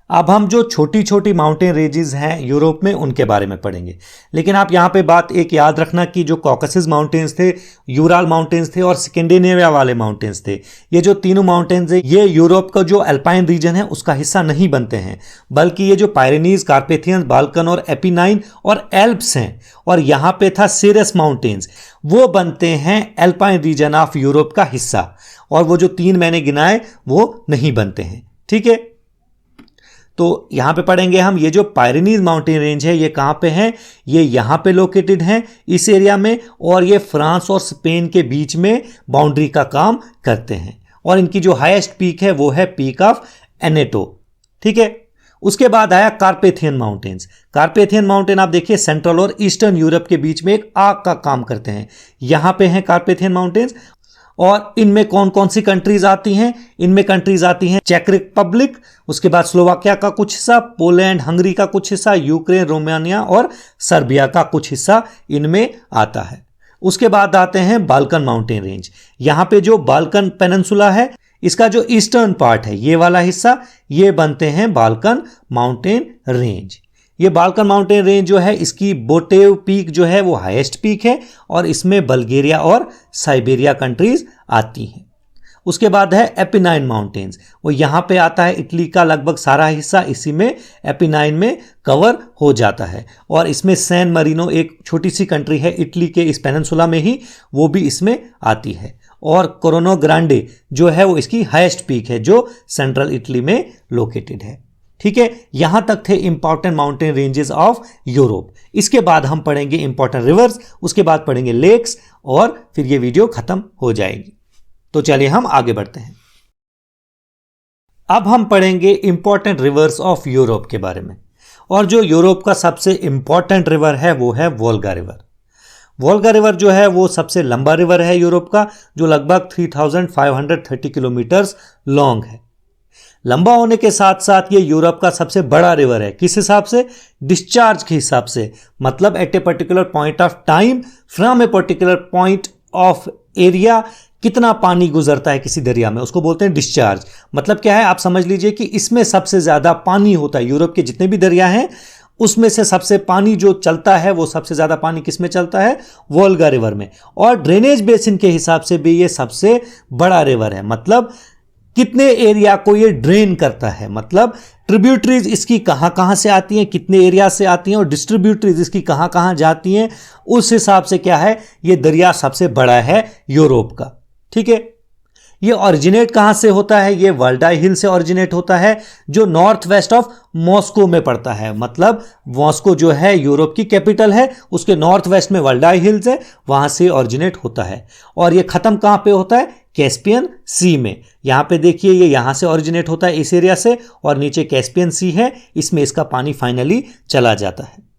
अब हम जो छोटी छोटी माउंटेन रेंजेस हैं यूरोप में उनके बारे में पढ़ेंगे। लेकिन आप यहाँ पे बात एक याद रखना कि जो कॉकेसस माउंटेन्स थे, यूराल माउंटेन्स थे और स्कैंडिनेविया वाले माउंटेन्स थे, ये जो तीनों माउंटेन्स हैं ये यूरोप का जो अल्पाइन रीजन है उसका हिस्सा नहीं बनते हैं, बल्कि ये जो पायरेनीज, कार्पेथियंस, बाल्कन और एपिनाइन और एल्प्स हैं और यहाँ पे था सिरस माउंटेन्स, वो बनते हैं अल्पाइन रीजन ऑफ यूरोप का हिस्सा। और वो जो 3 मैंने गिनाए वो नहीं बनते हैं। ठीक है, तो यहां पे पढ़ेंगे हम ये जो पायरेनीज माउंटेन रेंज है ये कहां पे है? ये यहां पे लोकेटेड है इस एरिया में, और ये फ्रांस और स्पेन के बीच में बाउंड्री का काम करते हैं। और इनकी जो हाईएस्ट पीक है वो है पीक ऑफ एनेटो। ठीक है, उसके बाद आया कार्पेथियन माउंटेन्स। कार्पेथियन माउंटेन आप देखिए सेंट्रल और ईस्टर्न यूरोप के बीच में एक आग का काम करते हैं। यहां पे हैं कार्पेथियन माउंटेन्स। और इनमें कौन कौन सी कंट्रीज आती हैं? इनमें कंट्रीज आती हैं चेक रिपब्लिक, उसके बाद स्लोवाकिया का कुछ हिस्सा, पोलैंड, हंगरी का कुछ हिस्सा, यूक्रेन, रोमानिया और सर्बिया का कुछ हिस्सा इनमें आता है। उसके बाद आते हैं बाल्कन माउंटेन रेंज। यहां पे जो बाल्कन पेनिनसुला है इसका जो ईस्टर्न पार्ट है, ये वाला हिस्सा, ये बनते हैं बाल्कन माउंटेन रेंज। ये बाल्कन माउंटेन रेंज जो है इसकी बोटेव पीक जो है वो हाईएस्ट पीक है और इसमें बल्गेरिया और साइबेरिया कंट्रीज आती हैं। उसके बाद है एपिनाइन माउंटेन्स, वो यहाँ पे आता है, इटली का लगभग सारा हिस्सा इसी में एपिनाइन में कवर हो जाता है। और इसमें सैन मरीनो एक छोटी सी कंट्री है इटली के इस पेनिनसुला में ही, वो भी इसमें आती है। और कोरोनो ग्रांडे जो है वो इसकी हाईएस्ट पीक है जो सेंट्रल इटली में लोकेटेड है। ठीक है, यहां तक थे important mountain ranges of Europe. इसके बाद हम पढ़ेंगे इंपॉर्टेंट रिवर्स, उसके बाद पढ़ेंगे लेक्स और फिर ये वीडियो खत्म हो जाएगी। तो चलिए हम आगे बढ़ते हैं। अब हम पढ़ेंगे इंपॉर्टेंट रिवर्स ऑफ यूरोप के बारे में। और जो यूरोप का सबसे इंपॉर्टेंट रिवर है वो है वोल्गा रिवर। वोल्गा रिवर जो है वो सबसे लंबा रिवर है यूरोप का, जो लगभग 3530 किलोमीटर्स लॉन्ग है। लंबा होने के साथ साथ ये यूरोप का सबसे बड़ा रिवर है। किस हिसाब से? डिस्चार्ज के हिसाब से, मतलब at a particular point of time from a particular point of area कितना पानी गुजरता है किसी दरिया में, उसको बोलते हैं डिस्चार्ज। मतलब क्या है, आप समझ लीजिए कि इसमें सबसे ज्यादा पानी होता है। यूरोप के जितने भी दरिया हैं उसमें से सबसे पानी जो चलता है वो सबसे ज़्यादा पानी किस में चलता है? वोल्गा रिवर में। और ड्रेनेज बेसिन के हिसाब से भी ये सबसे बड़ा रिवर है, मतलब कितने एरिया को ये ड्रेन करता है, मतलब ट्रिब्यूटरीज इसकी कहां कहां से आती हैं, कितने एरिया से आती हैं, और डिस्ट्रीब्यूटरीज इसकी कहां कहां जाती हैं, उस हिसाब से क्या है, ये दरिया सबसे बड़ा है यूरोप का। ठीक है, ये ओरिजिनेट कहां से होता है? ये वाल्डाई हिल से ओरिजिनेट होता है, जो नॉर्थ वेस्ट ऑफ मॉस्को में पड़ता है। मतलब मॉस्को जो है यूरोप की कैपिटल है, उसके नॉर्थ वेस्ट में वाल्डाई हिल्स है, वहां से ओरिजिनेट होता है। और ये खत्म कहां पे होता है? कैस्पियन सी में। यहां पे देखिए, ये यहां से ओरिजिनेट होता है इस एरिया से, और नीचे कैस्पियन सी है, इसमें इसका पानी फाइनली चला जाता है।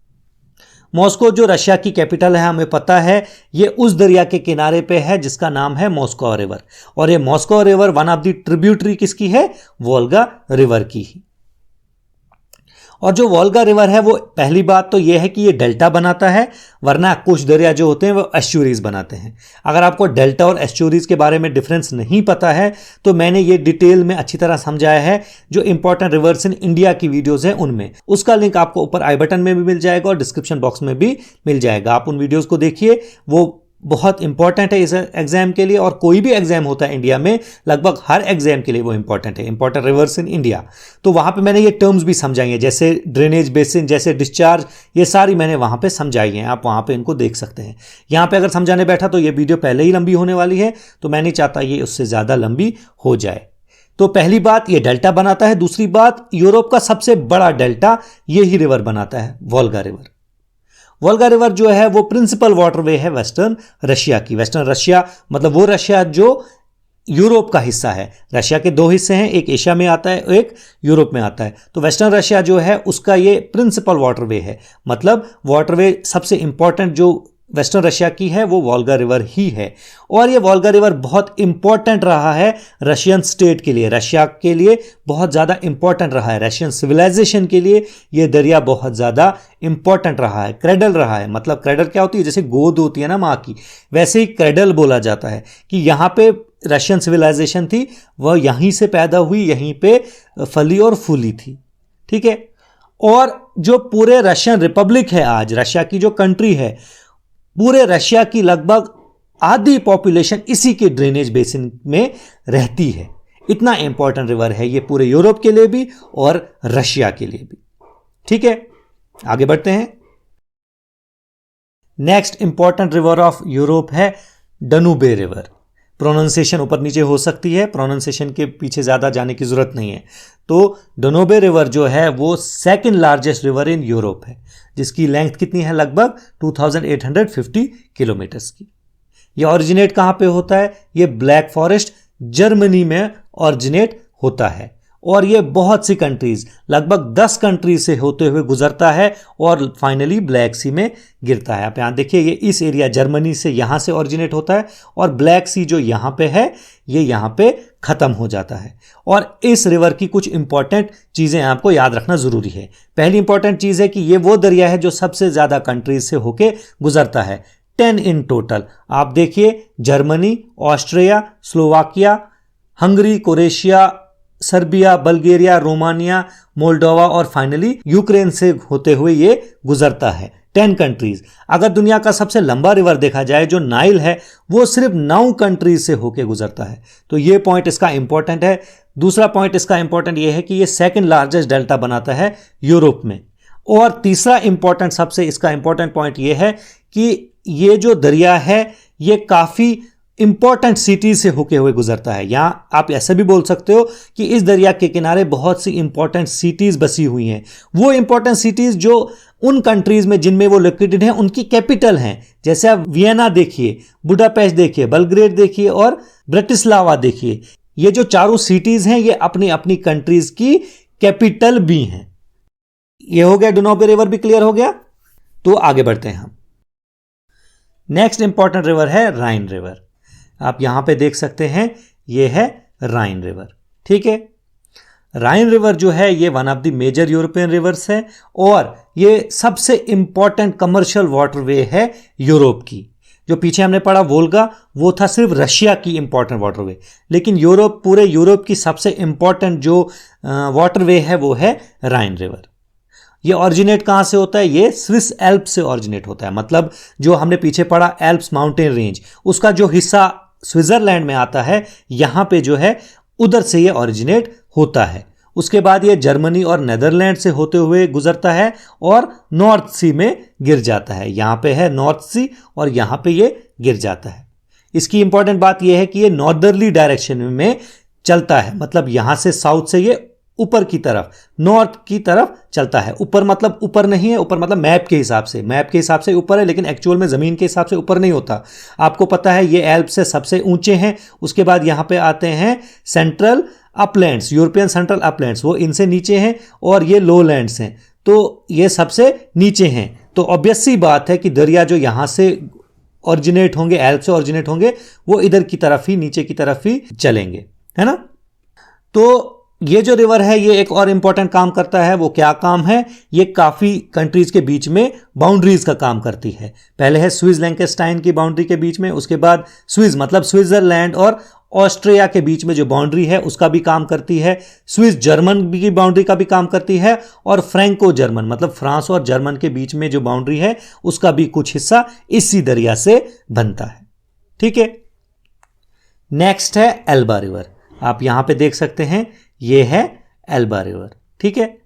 मॉस्को जो रशिया की कैपिटल है, हमें पता है ये उस दरिया के किनारे पे है जिसका नाम है मॉस्को रिवर। और ये Moscow river one of the tributary किसकी है? वोल्गा रिवर की ही। और जो वोल्गा रिवर है, वो पहली बात तो ये है कि ये डेल्टा बनाता है, वरना कुछ दरिया जो होते हैं वो एस्चुरीज बनाते हैं। अगर आपको डेल्टा और एस्चुरीज के बारे में डिफरेंस नहीं पता है तो मैंने ये डिटेल में अच्छी तरह समझाया है, जो इंपॉर्टेंट रिवर्स इन इंडिया की वीडियोस हैं उनमें। उसका लिंक आपको ऊपर आई बटन में भी मिल जाएगा और डिस्क्रिप्शन बॉक्स में भी मिल जाएगा। आप उन वीडियोज़ को देखिए, वो बहुत इंपॉर्टेंट है इस एग्जाम के लिए। और कोई भी एग्जाम होता है इंडिया में, लगभग हर एग्जाम के लिए वो इंपॉर्टेंट है, इंपॉर्टेंट रिवर्स इन इंडिया। तो वहां पे मैंने ये टर्म्स भी समझाई हैं, जैसे ड्रेनेज बेसिन, जैसे डिस्चार्ज, ये सारी मैंने वहां पे समझाई हैं। आप वहां पे इनको देख सकते हैं। यहां पे अगर समझाने बैठा तो ये वीडियो पहले ही लंबी होने वाली है, तो मैं नहीं चाहता ये उससे ज्यादा लंबी हो जाए। तो पहली बात, ये डेल्टा बनाता है। दूसरी बात, यूरोप का सबसे बड़ा डेल्टा यही रिवर बनाता है, वोल्गा रिवर। वोल्गा रिवर जो है वो प्रिंसिपल वाटरवे है वेस्टर्न रशिया की। वेस्टर्न रशिया मतलब वो रशिया जो यूरोप का हिस्सा है। रशिया के दो हिस्से हैं, एक एशिया में आता है, एक यूरोप में आता है। तो वेस्टर्न रशिया जो है उसका ये प्रिंसिपल वाटरवे है, मतलब वाटरवे सबसे इंपॉर्टेंट जो वेस्टर्न रशिया की है वो वोल्गा रिवर ही है। और ये वोल्गा रिवर बहुत इंपॉर्टेंट रहा है रशियन स्टेट के लिए, रशिया के लिए बहुत ज़्यादा इंपॉर्टेंट रहा है, रशियन सिविलाइजेशन के लिए ये दरिया बहुत ज़्यादा इंपॉर्टेंट रहा है, क्रेडल रहा है। मतलब क्रेडल क्या होती है? जैसे गोद होती है ना माँ की, वैसे ही क्रेडल बोला जाता है कि यहाँ पे रशियन सिविलाइजेशन थी, वह यहीं से पैदा हुई, यहीं पे फली और फूली थी। ठीक है, और जो पूरे रशियन रिपब्लिक है आज, रशिया की जो कंट्री है, पूरे रशिया की लगभग आधी पॉपुलेशन इसी के ड्रेनेज बेसिन में रहती है। इतना इंपॉर्टेंट रिवर है ये पूरे यूरोप के लिए भी और रशिया के लिए भी। ठीक है, आगे बढ़ते हैं। Next important river of Europe है डनूबे रिवर। प्रोनाउंसिएशन ऊपर नीचे हो सकती है, प्रोनाउंसिएशन के पीछे ज्यादा जाने की जरूरत नहीं है। तो डनूबे रिवर जो है वो second largest river in Europe है, जिसकी लेंथ कितनी है? लगभग 2850 किलोमीटर्स की। ये ओरिजिनेट कहां पे होता है? ये ब्लैक फॉरेस्ट जर्मनी में ओरिजिनेट होता है। और ये बहुत सी कंट्रीज, लगभग 10 कंट्रीज से होते हुए गुजरता है और फाइनली ब्लैक सी में गिरता है। आप यहां देखिए, ये इस एरिया जर्मनी से यहां से ओरिजिनेट होता है और ब्लैक सी जो यहां पे है ये यहां पे खत्म हो जाता है। और इस रिवर की कुछ इंपॉर्टेंट चीजें आपको याद रखना जरूरी है। पहली इंपॉर्टेंट चीज है कि ये वो दरिया है जो सबसे ज्यादा कंट्रीज से होके गुजरता है, 10 इन टोटल। आप देखिए, Germany, Austria, Slovakia, Hungary, Croatia, Serbia, Bulgaria, Romania, Moldova और फाइनली यूक्रेन से होते हुए ये गुजरता है। 10 कंट्रीज। अगर दुनिया का सबसे लंबा रिवर देखा जाए जो नाइल है, वो सिर्फ 9 कंट्रीज से होकर गुजरता है। तो ये पॉइंट इसका इंपॉर्टेंट है। दूसरा पॉइंट इसका इंपॉर्टेंट ये है कि ये सेकंड लार्जेस्ट डेल्टा बनाता है यूरोप में। और तीसरा इंपॉर्टेंट, सबसे इसका इंपॉर्टेंट पॉइंट ये है कि ये जो दरिया है ये काफी इंपॉर्टेंट सिटीज से होके हुए गुजरता है। यहां आप ऐसा भी बोल सकते हो कि इस दरिया के किनारे बहुत सी इंपॉर्टेंट सिटीज बसी हुई हैं। वो इंपॉर्टेंट सिटीज जो उन कंट्रीज में जिनमें वो लोकेटेड हैं उनकी कैपिटल हैं। जैसे आप वियना देखिए, बुडापेस्ट देखिए, बलग्रेड देखिए और ब्रटिस्लावा देखिए। ये जो चारों सिटीज हैं ये अपनी अपनी कंट्रीज की कैपिटल भी हैं। ये हो गया, डनूबे रिवर भी क्लियर हो गया। तो आगे बढ़ते हैं हम। नेक्स्ट इंपॉर्टेंट रिवर है राइन रिवर। आप यहां पे देख सकते हैं, ये है राइन रिवर। ठीक है, राइन रिवर जो है ये one of the major European rivers है और ये सबसे इंपॉर्टेंट कमर्शियल वाटरवे है यूरोप की। जो पीछे हमने पढ़ा वोल्गा, वो था सिर्फ रशिया की इंपॉर्टेंट वाटरवे, लेकिन यूरोप, पूरे यूरोप की सबसे इंपॉर्टेंट जो वाटरवे है वो है राइन रिवर। ये ऑरिजिनेट कहां से होता है? ये स्विस एल्प से ऑरिजिनेट होता है। मतलब जो हमने पीछे पढ़ा एल्प्स माउंटेन रेंज, उसका जो हिस्सा स्विट्जरलैंड में आता है, यहां पे जो है उधर से ये ऑरिजिनेट होता है। उसके बाद ये जर्मनी और नेदरलैंड से होते हुए गुजरता है और नॉर्थ सी में गिर जाता है। यहां पे है नॉर्थ सी और यहां पे ये गिर जाता है। इसकी इंपॉर्टेंट बात यह है कि ये नॉर्दर्ली डायरेक्शन में चलता है, मतलब यहां से साउथ से ये ऊपर की तरफ, नॉर्थ की तरफ चलता है। ऊपर मतलब ऊपर नहीं है, ऊपर मतलब मैप के हिसाब से ऊपर है, लेकिन एक्चुअल में जमीन के हिसाब से ऊपर नहीं होता। आपको पता है ये एल्प से सबसे ऊंचे हैं। उसके बाद यहां पे आते हैं central Uplands, European central Uplands, वो इनसे नीचे हैं, और ये लोलैंड्स हैं, तो ये सबसे नीचे हैं। तो ऑब्वियस सी बात है कि दरिया जो यहां से ऑरिजिनेट होंगे, एल्प से ऑरिजिनेट होंगे, वो इधर की तरफ ही, नीचे की तरफ ही चलेंगे, है ना। तो ये जो रिवर है ये एक और इंपॉर्टेंट काम करता है। वो क्या काम है? ये काफी कंट्रीज के बीच में बाउंड्रीज का काम करती है। पहले है स्विस लैंकेस्टाइन की बाउंड्री के बीच में, उसके बाद स्विस मतलब स्विट्जरलैंड और ऑस्ट्रिया के बीच में जो बाउंड्री है उसका भी काम करती है। स्विस जर्मन की बाउंड्री का भी काम करती है, और फ्रैंको जर्मन मतलब फ्रांस और जर्मन के बीच में जो बाउंड्री है उसका भी कुछ हिस्सा इसी दरिया से बनता है। ठीक है, नेक्स्ट है एल्बा रिवर। आप यहां पे देख सकते हैं, ये है एल्बा रिवर। ठीक है,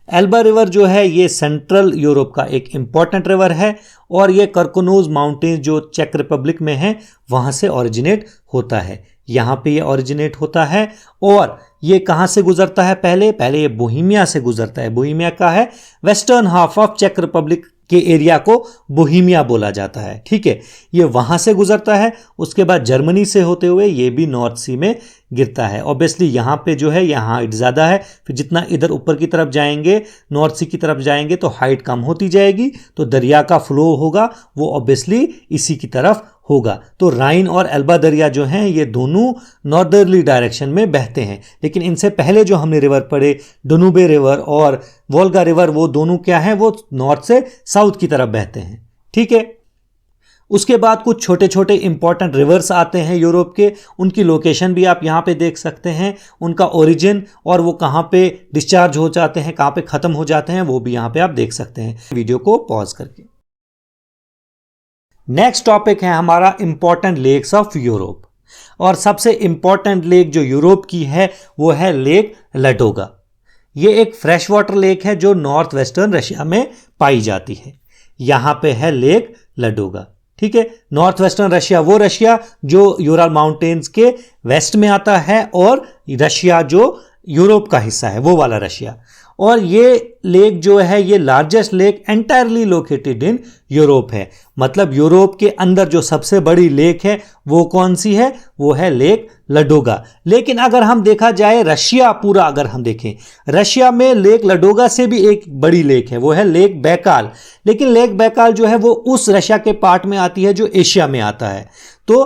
एल्बा रिवर जो है ये सेंट्रल यूरोप का एक इंपॉर्टेंट रिवर है, और ये कर्कोनोज माउंटेन जो चेक रिपब्लिक में है वहां से ओरिजिनेट होता है। यहां पे ये ओरिजिनेट होता है, और ये कहां से गुजरता है? पहले ये बोहीमिया से गुजरता है। बोहीमिया का है वेस्टर्न हाफ ऑफ चेक रिपब्लिक के एरिया को बोहीमिया बोला जाता है। ठीक है, ये वहां से गुजरता है। उसके बाद जर्मनी से होते हुए ये भी नॉर्थ सी में गिरता है। ऑब्वियसली यहाँ पे जो है यहाँ हाइट ज़्यादा है, फिर जितना इधर ऊपर की तरफ जाएंगे, नॉर्थ सी की तरफ जाएंगे, तो हाइट कम होती जाएगी, तो दरिया का फ्लो होगा वो ऑब्वियसली इसी की तरफ होगा। तो राइन और एल्बा दरिया जो हैं ये दोनों नॉर्दर्ली डायरेक्शन में बहते हैं। लेकिन इनसे पहले जो हमने रिवर पढ़े, डनुबे रिवर और वोल्गा रिवर, वो दोनों क्या हैं? वो नॉर्थ से साउथ की तरफ बहते हैं। ठीक है, उसके बाद कुछ छोटे छोटे इंपॉर्टेंट रिवर्स आते हैं यूरोप के, उनकी लोकेशन भी आप यहाँ पे देख सकते हैं, उनका ओरिजिन और वो कहाँ पे डिस्चार्ज हो जाते हैं, कहाँ पे ख़त्म हो जाते हैं, वो भी यहाँ पे आप देख सकते हैं वीडियो को पॉज करके। नेक्स्ट टॉपिक है हमारा इंपॉर्टेंट लेक्स ऑफ यूरोप, और सबसे इंपॉर्टेंट लेक जो यूरोप की है वो है लेक लडोगा। ये एक फ्रेश वाटर लेक है जो नॉर्थ वेस्टर्न रशिया में पाई जाती है। यहां पे है लेक लडोगा। ठीक है, नॉर्थ वेस्टर्न रशिया वो रशिया जो यूरल माउंटेन्स के वेस्ट में आता है, और रशिया जो यूरोप का हिस्सा है वो वाला रशिया। और ये लेक जो है ये largest lake entirely located in Europe है। मतलब यूरोप के अंदर जो सबसे बड़ी लेक है वो कौन सी है? वो है लेक लडोगा। लेकिन अगर हम देखा जाए रशिया पूरा, अगर हम देखें रशिया में लेक लडोगा से भी एक बड़ी लेक है, वो है लेक बैकाल। लेकिन लेक बैकाल जो है वो उस रशिया के पार्ट में आती है जो एशिया में आता है। तो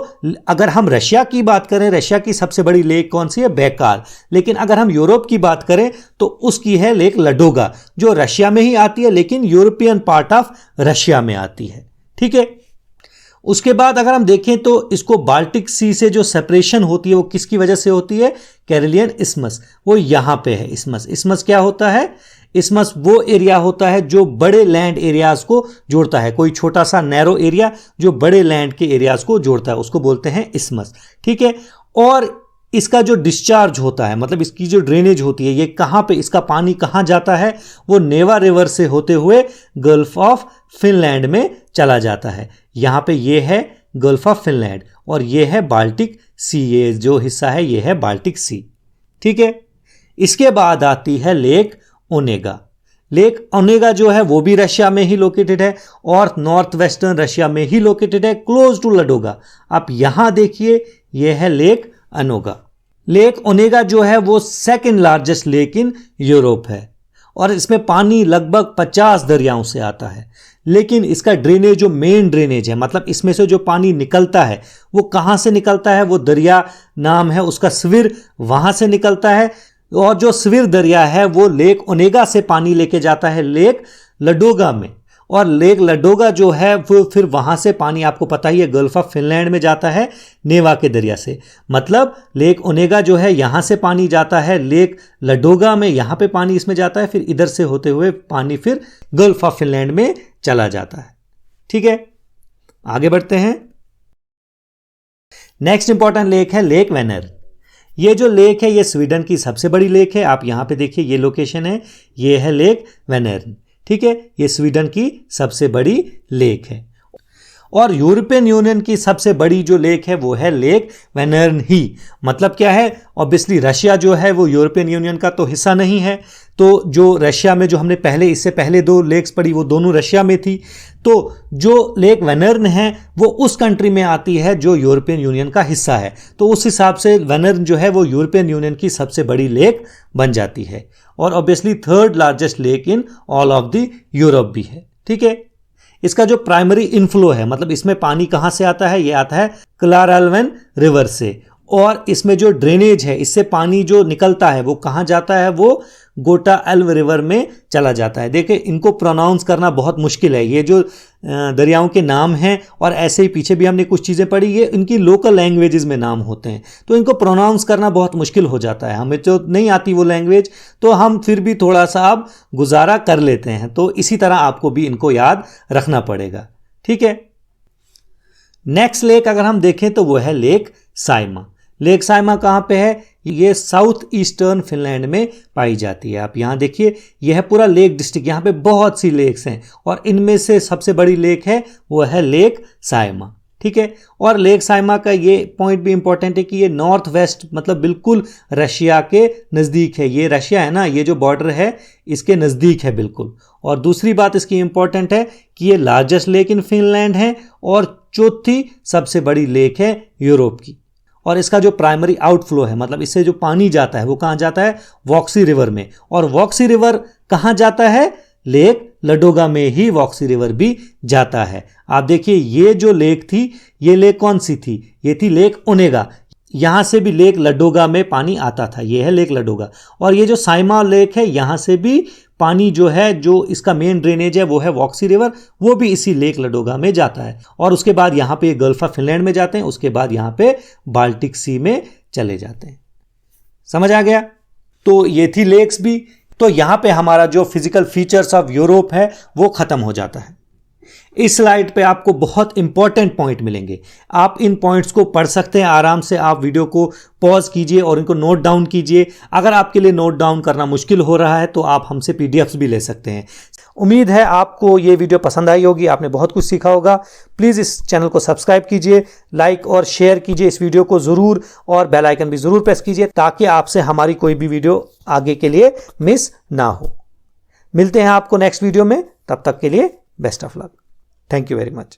अगर हम रशिया की बात करें, रशिया की सबसे बड़ी लेक कौन सी है? बैकाल। लेकिन अगर हम यूरोप की बात करें तो उसकी है लेक लडोगा, जो रशिया में ही आती है लेकिन यूरोपियन पार्ट ऑफ रशिया में आती है। ठीक है, उसके बाद अगर हम देखें तो इसको बाल्टिक सी से जो सेपरेशन होती है वो किसकी वजह से होती है? कैरेलियन इस्मस, वो यहां पे है इस्मस। इस्मस क्या होता है? इस्मस वो एरिया होता है जो बड़े लैंड एरियाज को जोड़ता है। कोई छोटा सा नैरो एरिया जो बड़े लैंड के एरियाज को जोड़ता है उसको बोलते हैं इस्मस। ठीक है, और इसका जो डिस्चार्ज होता है, मतलब इसकी जो ड्रेनेज होती है, ये कहां पे, इसका पानी कहां जाता है? वो नेवा रिवर से होते हुए गल्फ ऑफ फिनलैंड में चला जाता है। यहां पे ये है गल्फ ऑफ फिनलैंड, और ये है बाल्टिक सी। ये जो हिस्सा है ये है बाल्टिक सी। ठीक है, इसके बाद आती है लेक ओनेगा। लेक ओनेगा जो है वो भी रशिया में ही लोकेटेड है, और नॉर्थ वेस्टर्न रशिया में ही लोकेटेड है, क्लोज टू लडोगा। आप यहां देखिए, ये है लेक अनोगा। लेक ओनेगा जो है वो second largest lake in Europe है, और इसमें पानी लगभग 50 दरियाओं से आता है। लेकिन इसका ड्रेनेज जो मेन ड्रेनेज है, मतलब इसमें से जो पानी निकलता है वो कहां से निकलता है? वो दरिया नाम है उसका स्विर, वहां से निकलता है। और जो स्विर दरिया है वो लेक ओनेगा से पानी लेके जाता है लेक लडोगा में, और लेक लडोगा जो है वो फिर वहां से पानी आपको पता ही है गल्फ ऑफ फिनलैंड में जाता है नेवा के दरिया से। मतलब लेक ओनेगा जो है यहां से पानी जाता है लेक लडोगा में, यहां पे पानी इसमें जाता है, फिर इधर से होते हुए पानी फिर गल्फ ऑफ फिनलैंड में चला जाता है। ठीक है, आगे बढ़ते हैं। नेक्स्ट इंपॉर्टेंट लेक है लेक वेनर। ये जो लेक है ये स्वीडन की सबसे बड़ी लेक है। आप यहां पे देखिए ये लोकेशन है, ये है लेक वेनर्न। ठीक है, ये स्वीडन की सबसे बड़ी लेक है। और यूरोपियन यूनियन की सबसे बड़ी जो लेक है वो है लेक वेनर्न ही। मतलब क्या है, ऑब्वियसली रशिया जो है वो यूरोपियन यूनियन का तो हिस्सा नहीं है, तो जो रशिया में जो हमने पहले इससे पहले 2 लेक्स पढ़ी वो दोनों रशिया में थी। तो जो लेक वेनर्न है वो उस कंट्री में आती है जो यूरोपियन यूनियन का हिस्सा है, तो उस हिसाब से वेनर्न जो है वो यूरोपियन यूनियन की सबसे बड़ी लेक बन जाती है और obviously 3rd largest lake in all of the Europe भी है। ठीक है, इसका जो प्राइमरी इनफ्लो है, मतलब इसमें पानी कहां से आता है, ये आता है क्लाराल्वेन रिवर से, और इसमें जो ड्रेनेज है इससे पानी जो निकलता है वो कहां जाता है, वो गोटा एल्व रिवर में चला जाता है। देखिए इनको प्रोनाउंस करना बहुत मुश्किल है, ये जो दरियाओं के नाम हैं और ऐसे ही पीछे भी हमने कुछ चीज़ें पढ़ी, ये इनकी लोकल लैंग्वेजेस में नाम होते हैं, तो इनको प्रोनाउंस करना बहुत मुश्किल हो जाता है। हमें तो नहीं आती वो लैंग्वेज, तो हम फिर भी थोड़ा सा अब गुजारा कर लेते हैं, तो इसी तरह आपको भी इनको याद रखना पड़ेगा। ठीक है, नेक्स्ट लेक अगर हम देखें तो वो है लेक साइमा। लेक साइमा कहाँ पे है, ये साउथ ईस्टर्न फिनलैंड में पाई जाती है। आप यहाँ देखिए यह है पूरा लेक डिस्ट्रिक्ट, यहाँ पे बहुत सी लेक्स हैं और इनमें से सबसे बड़ी लेक है वो है लेक साइमा। ठीक है, और लेक साइमा का ये पॉइंट भी इंपॉर्टेंट है कि ये नॉर्थ वेस्ट मतलब बिल्कुल रशिया के नज़दीक है। ये रशिया है ना, ये जो बॉर्डर है इसके नज़दीक है बिल्कुल। और दूसरी बात इसकी इंपॉर्टेंट है कि ये लार्जेस्ट लेक इन फिनलैंड है और चौथी सबसे बड़ी लेक है यूरोप की। और इसका जो प्राइमरी आउटफ्लो है, मतलब इससे जो पानी जाता है वो कहाँ जाता है, वॉक्सी रिवर में। और वॉक्सी रिवर कहाँ जाता है, लेक लडोगा में ही वॉक्सी रिवर भी जाता है। आप देखिए ये जो लेक थी, ये लेक कौन सी थी, ये थी लेक ओनेगा। यहाँ से भी लेक लडोगा में पानी आता था, ये है लेक लडोगा। और ये जो साइमा लेक है यहाँ से भी पानी जो है, जो इसका मेन ड्रेनेज है वो है वॉक्सी रिवर, वो भी इसी लेक लडोगा में जाता है। और उसके बाद यहाँ पे गल्फ ऑफ फिनलैंड में जाते हैं, उसके बाद यहाँ पे बाल्टिक सी में चले जाते हैं। समझ आ गया? तो ये थी लेक्स भी। तो यहाँ पे हमारा जो फिजिकल फीचर्स ऑफ यूरोप है वो खत्म हो जाता है। इस स्लाइड पे आपको बहुत इंपॉर्टेंट पॉइंट मिलेंगे, आप इन पॉइंट्स को पढ़ सकते हैं आराम से। आप वीडियो को पॉज कीजिए और इनको नोट डाउन कीजिए। अगर आपके लिए नोट डाउन करना मुश्किल हो रहा है तो आप हमसे पीडीएफ्स भी ले सकते हैं। उम्मीद है आपको ये वीडियो पसंद आई होगी, आपने बहुत कुछ सीखा होगा। प्लीज़ इस चैनल को सब्सक्राइब कीजिए, लाइक और शेयर कीजिए इस वीडियो को ज़रूर, और बेल आइकन भी ज़रूर प्रेस कीजिए ताकि आपसे हमारी कोई भी वीडियो आगे के लिए मिस ना हो। मिलते हैं आपको नेक्स्ट वीडियो में, तब तक के लिए best of luck. Thank you very much.